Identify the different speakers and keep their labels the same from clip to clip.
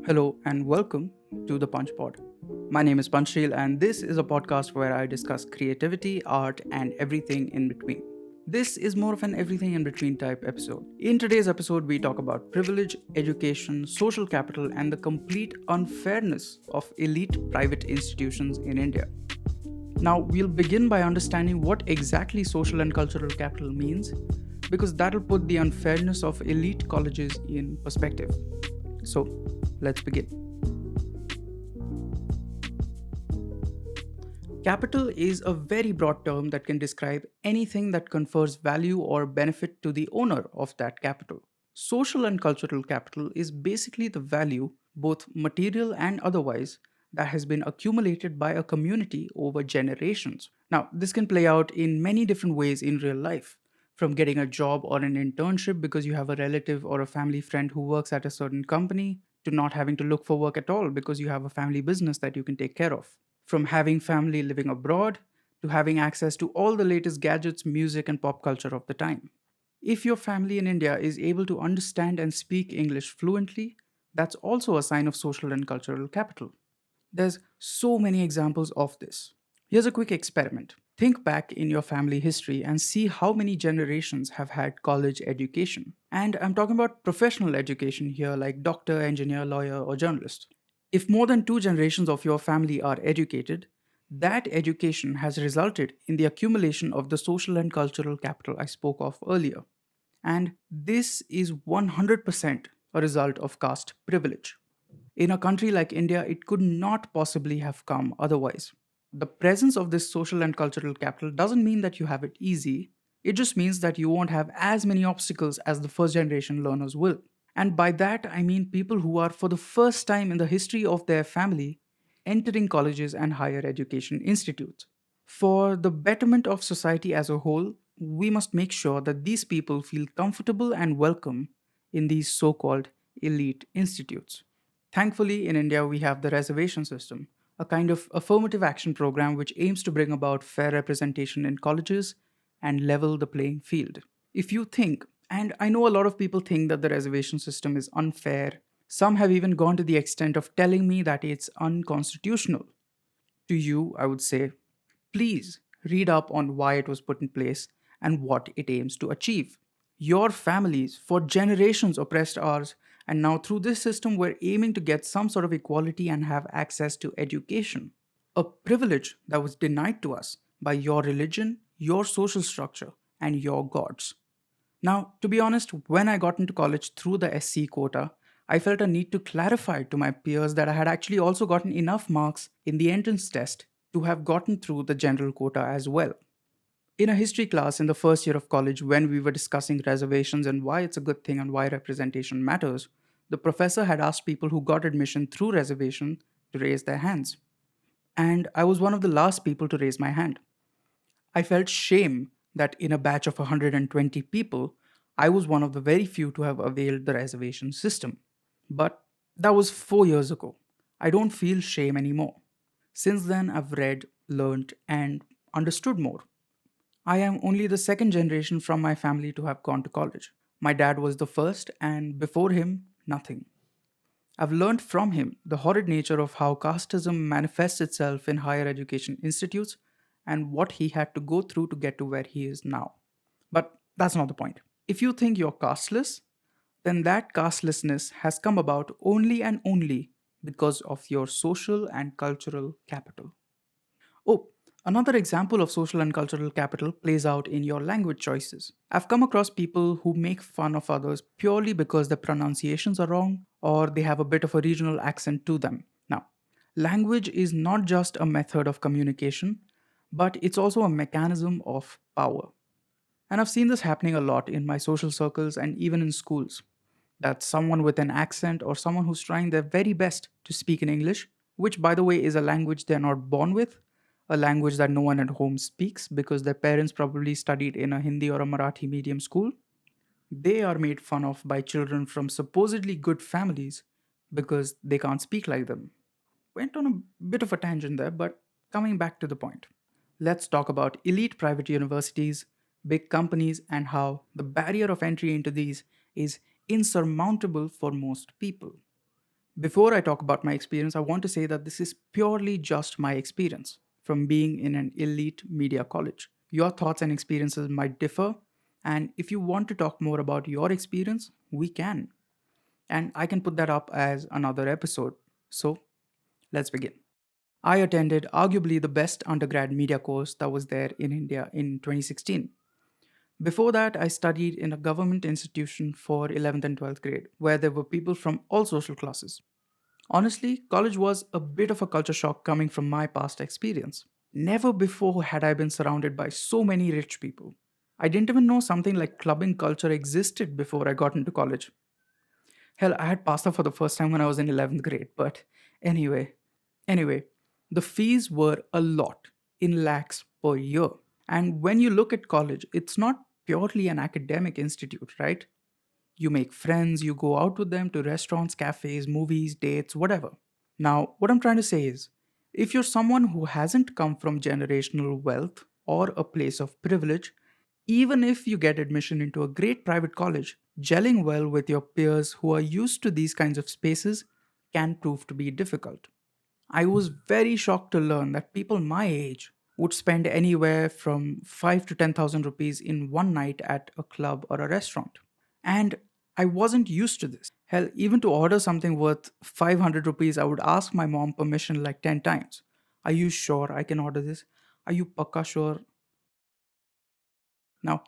Speaker 1: Hello and welcome to the Panch Pod. My name is Panchsheel and this is a podcast where I discuss creativity, art, and everything in between. This is more of an everything in between type episode. In today's episode, we talk about privilege, education, social capital, and the complete unfairness of elite private institutions in India. Now, we'll begin by understanding what exactly social and cultural capital means, because that'll put the unfairness of elite colleges in perspective. So, let's begin. Capital is a very broad term that can describe anything that confers value or benefit to the owner of that capital. Social and cultural capital is basically the value, both material and otherwise, that has been accumulated by a community over generations. Now, this can play out in many different ways in real life, from getting a job or an internship because you have a relative or a family friend who works at a certain company, to not having to look for work at all because you have a family business that you can take care of. From having family living abroad to having access to all the latest gadgets, music, and pop culture of the time. If your family in India is able to understand and speak English fluently, that's also a sign of social and cultural capital. There's so many examples of this. Here's a quick experiment. Think back in your family history and see how many generations have had college education. And I'm talking about professional education here, like doctor, engineer, lawyer, or journalist. If more than two generations of your family are educated, that education has resulted in the accumulation of the social and cultural capital I spoke of earlier. And this is 100% a result of caste privilege. In a country like India, it could not possibly have come otherwise. The presence of this social and cultural capital doesn't mean that you have it easy, it just means that you won't have as many obstacles as the first generation learners will. And by that, I mean people who are, for the first time in the history of their family, entering colleges and higher education institutes. For the betterment of society as a whole, we must make sure that these people feel comfortable and welcome in these so called elite institutes. Thankfully, in India, we have the reservation system, a kind of affirmative action program which aims to bring about fair representation in colleges and level the playing field. If you think, and I know a lot of people think that the reservation system is unfair, some have even gone to the extent of telling me that it's unconstitutional. To you, I would say, please read up on why it was put in place and what it aims to achieve. Your families, for generations, oppressed ours, and now through this system, we're aiming to get some sort of equality and have access to education. A privilege that was denied to us by your religion, your social structure, and your gods. Now, to be honest, when I got into college through the SC quota, I felt a need to clarify to my peers that I had actually also gotten enough marks in the entrance test to have gotten through the general quota as well. In a history class in the first year of college, when we were discussing reservations and why it's a good thing and why representation matters, the professor had asked people who got admission through reservation to raise their hands. And I was one of the last people to raise my hand. I felt shame that in a batch of 120 people, I was one of the very few to have availed the reservation system. But that was 4 years ago. I don't feel shame anymore. Since then, I've read, learned, and understood more. I am only the second generation from my family to have gone to college. My dad was the first, and before him, nothing. I've learned from him the horrid nature of how casteism manifests itself in higher education institutes and what he had to go through to get to where he is now. But that's not the point. If you think you're casteless, then that castelessness has come about only and only because of your social and cultural capital. Oh, another example of social and cultural capital plays out in your language choices. I've come across people who make fun of others purely because their pronunciations are wrong or they have a bit of a regional accent to them. Now, language is not just a method of communication, but it's also a mechanism of power. And I've seen this happening a lot in my social circles and even in schools. That someone with an accent or someone who's trying their very best to speak in English, which by the way is a language they're not born with, a language that no one at home speaks because their parents probably studied in a Hindi or a Marathi medium school, they are made fun of by children from supposedly good families because they can't speak like them. Went on a bit of a tangent there, but coming back to the point. Let's talk about elite private universities, big companies, and how the barrier of entry into these is insurmountable for most people. Before I talk about my experience, I want to say that this is purely just my experience from being in an elite media college. Your thoughts and experiences might differ, and if you want to talk more about your experience, we can. And I can put that up as another episode. So, let's begin. I attended arguably the best undergrad media course that was there in India in 2016. Before that, I studied in a government institution for 11th and 12th grade, where there were people from all social classes. Honestly, college was a bit of a culture shock coming from my past experience. Never before had I been surrounded by so many rich people. I didn't even know something like clubbing culture existed before I got into college. Hell, I had pasta for the first time when I was in 11th grade, but anyway. Anyway, the fees were a lot, in lakhs per year. And when you look at college, it's not purely an academic institute, right? You make friends, you go out with them to restaurants, cafes, movies, dates, whatever. Now, what I'm trying to say is if you're someone who hasn't come from generational wealth or a place of privilege, even if you get admission into a great private college, gelling well with your peers who are used to these kinds of spaces can prove to be difficult. I was very shocked to learn that people my age would spend anywhere from 5 to 10,000 rupees in one night at a club or a restaurant. And I wasn't used to this. Hell, even to order something worth 500 rupees, I would ask my mom permission like 10 times. Are you sure I can order this? Are you pakka sure? Now,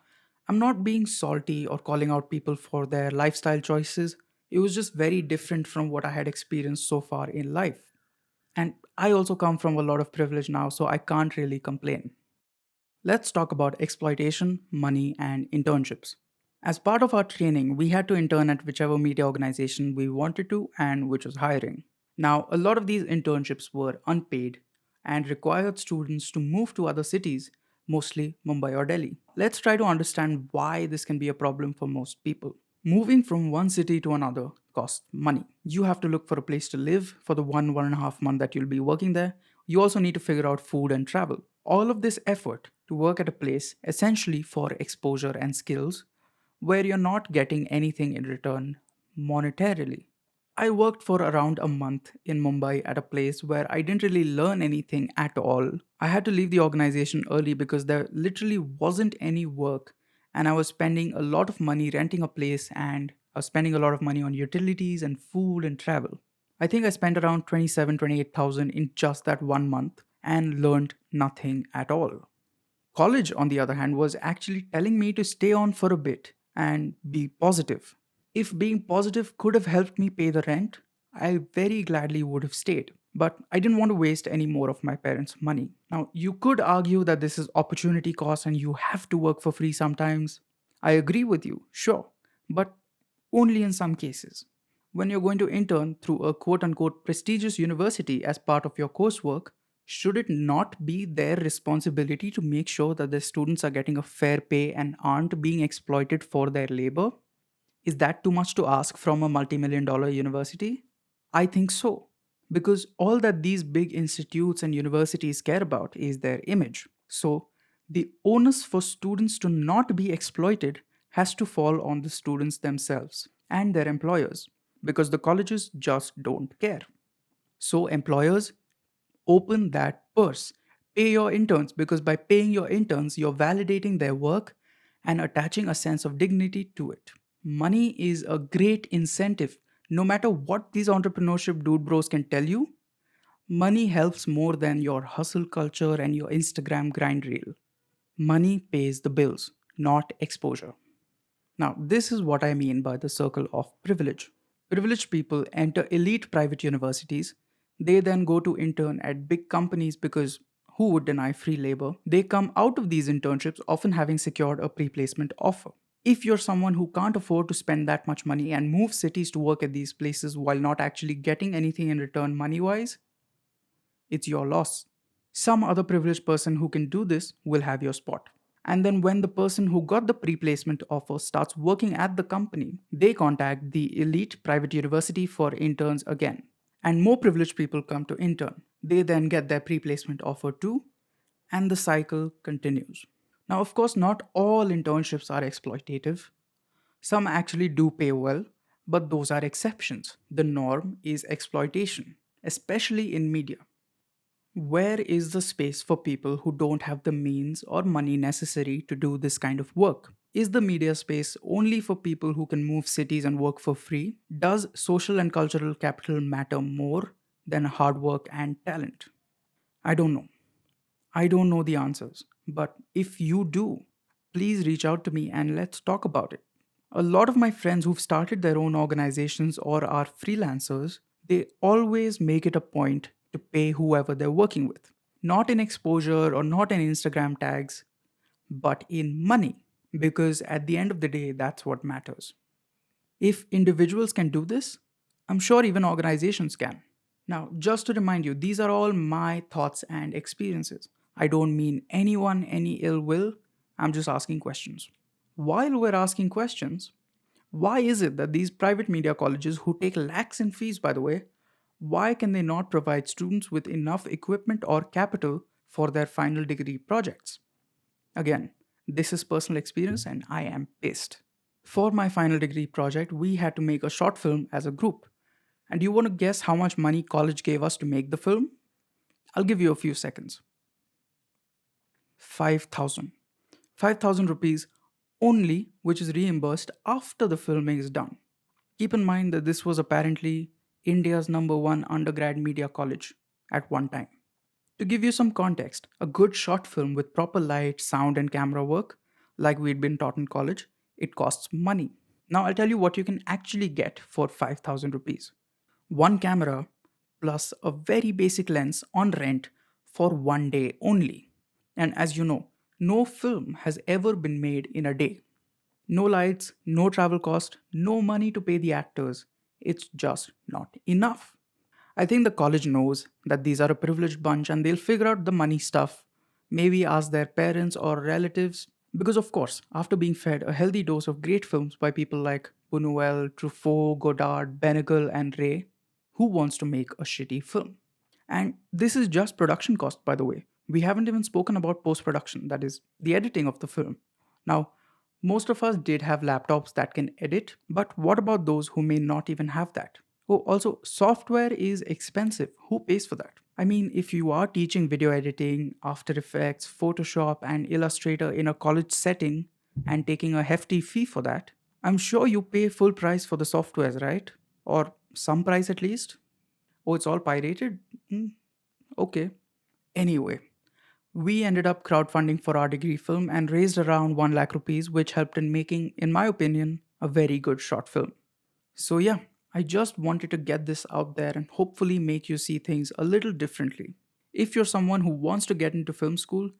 Speaker 1: I'm not being salty or calling out people for their lifestyle choices. It was just very different from what I had experienced so far in life. And I also come from a lot of privilege now, so I can't really complain. Let's talk about exploitation, money, and internships. As part of our training, we had to intern at whichever media organization we wanted to and which was hiring. Now, a lot of these internships were unpaid and required students to move to other cities, mostly Mumbai or Delhi. Let's try to understand why this can be a problem for most people. Moving from one city to another costs money. You have to look for a place to live for the 1.5 month that you'll be working there. You also need to figure out food and travel. All of this effort to work at a place essentially for exposure and skills where you're not getting anything in return monetarily. I worked for around a month in Mumbai at a place where I didn't really learn anything at all. I had to leave the organization early because there literally wasn't any work, and I was spending a lot of money renting a place and I was spending a lot of money on utilities and food and travel. I think I spent around 27, 28,000 in just that 1 month and learned nothing at all. College, on the other hand, was actually telling me to stay on for a bit and be positive. If being positive could have helped me pay the rent, I very gladly would have stayed. But I didn't want to waste any more of my parents' money. Now, you could argue that this is opportunity cost and you have to work for free sometimes. I agree with you, sure, but only in some cases. When you're going to intern through a quote unquote prestigious university as part of your coursework, should it not be their responsibility to make sure that the students are getting a fair pay and aren't being exploited for their labor? Is that too much to ask from a multi-million dollar university? I think so. Because all that these big institutes and universities care about is their image. So, the onus for students to not be exploited has to fall on the students themselves and their employers because the colleges just don't care. So, employers, open that purse. Pay your interns because by paying your interns, you're validating their work and attaching a sense of dignity to it. Money is a great incentive. No matter what these entrepreneurship dude bros can tell you, money helps more than your hustle culture and your Instagram grind reel. Money pays the bills, not exposure. Now, this is what I mean by the circle of privilege. Privileged people enter elite private universities. They then go to intern at big companies because who would deny free labor? They come out of these internships often having secured a pre placement offer. If you're someone who can't afford to spend that much money and move cities to work at these places while not actually getting anything in return money wise, it's your loss. Some other privileged person who can do this will have your spot. And then when the person who got the pre-placement offer starts working at the company, they contact the elite private university for interns again. And more privileged people come to intern. They then get their pre-placement offer too, and the cycle continues. Now, of course, not all internships are exploitative. Some actually do pay well, But those are exceptions. The norm is exploitation, especially in media. Where is the space for people who don't have the means or money necessary to do this kind of work? Is the media space only for people who can move cities and work for free? Does social and cultural capital matter more than hard work and talent? I don't know. I don't know the answers. But if you do, please reach out to me and let's talk about it. A lot of my friends who've started their own organizations or are freelancers, they always make it a point to pay whoever they're working with. Not in exposure or not in Instagram tags, but in money. Because at the end of the day, that's what matters. If individuals can do this, I'm sure even organizations can. Now, just to remind you, these are all my thoughts and experiences. I don't mean anyone any ill will, I'm just asking questions. While we're asking questions, why is it that these private media colleges, who take lakhs in fees by the way, why can they not provide students with enough equipment or capital for their final degree projects? Again, this is personal experience and I am pissed. For my final degree project, we had to make a short film as a group. And do you want to guess how much money college gave us to make the film? I'll give you a few seconds. 5,000. 5,000 rupees only, which is reimbursed after the filming is done. Keep in mind that this was apparently India's number one undergrad media college at one time. To give you some context, a good short film with proper light, sound, and camera work, like we'd been taught in college, it costs money. Now I'll tell you what you can actually get for 5,000 rupees. One camera plus a very basic lens on rent for one day only. And as you know, no film has ever been made in a day. No lights, no travel cost, no money to pay the actors. It's just not enough. I think the college knows that these are a privileged bunch and they'll figure out the money stuff. Maybe ask their parents or relatives. Because, of course, after being fed a healthy dose of great films by people like Buñuel, Truffaut, Godard, Benegal, and Ray, who wants to make a shitty film? And this is just production cost, by the way. We haven't even spoken about post production, that is, the editing of the film. Now, most of us did have laptops that can edit, but what about those who may not even have that? Oh, also, software is expensive. Who pays for that? I mean, if you are teaching video editing, After Effects, Photoshop, and Illustrator in a college setting and taking a hefty fee for that, I'm sure you pay full price for the softwares, right? Or some price at least? Oh, it's all pirated? Okay. Anyway, we ended up crowdfunding for our degree film and raised around 1 lakh rupees, which helped in making, in my opinion, a very good short film. So, yeah, I just wanted to get this out there and hopefully make you see things a little differently. If you're someone who wants to get into film school,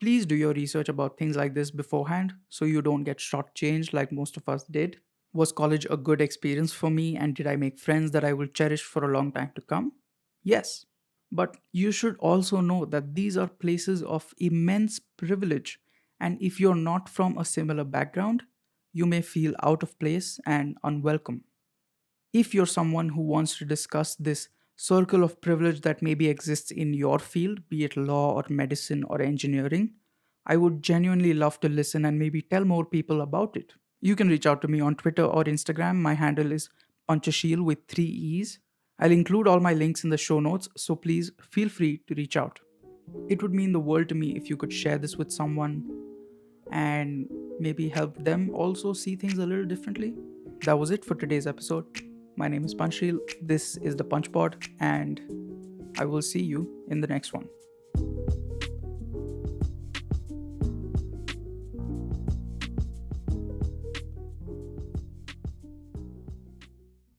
Speaker 1: please do your research about things like this beforehand so you don't get shortchanged like most of us did. Was college a good experience for me and did I make friends that I will cherish for a long time to come? Yes. But you should also know that these are places of immense privilege, and if you're not from a similar background, you may feel out of place and unwelcome. If you're someone who wants to discuss this circle of privilege that maybe exists in your field, be it law or medicine or engineering, I would genuinely love to listen and maybe tell more people about it. You can reach out to me on Twitter or Instagram. My handle is Panchsheel with 3 E's. I'll include all my links in the show notes, so please feel free to reach out. It would mean the world to me if you could share this with someone and maybe help them also see things a little differently. That was it for today's episode. My name is Panchsheel. This is the Panch Pod, and I will see you in the next one.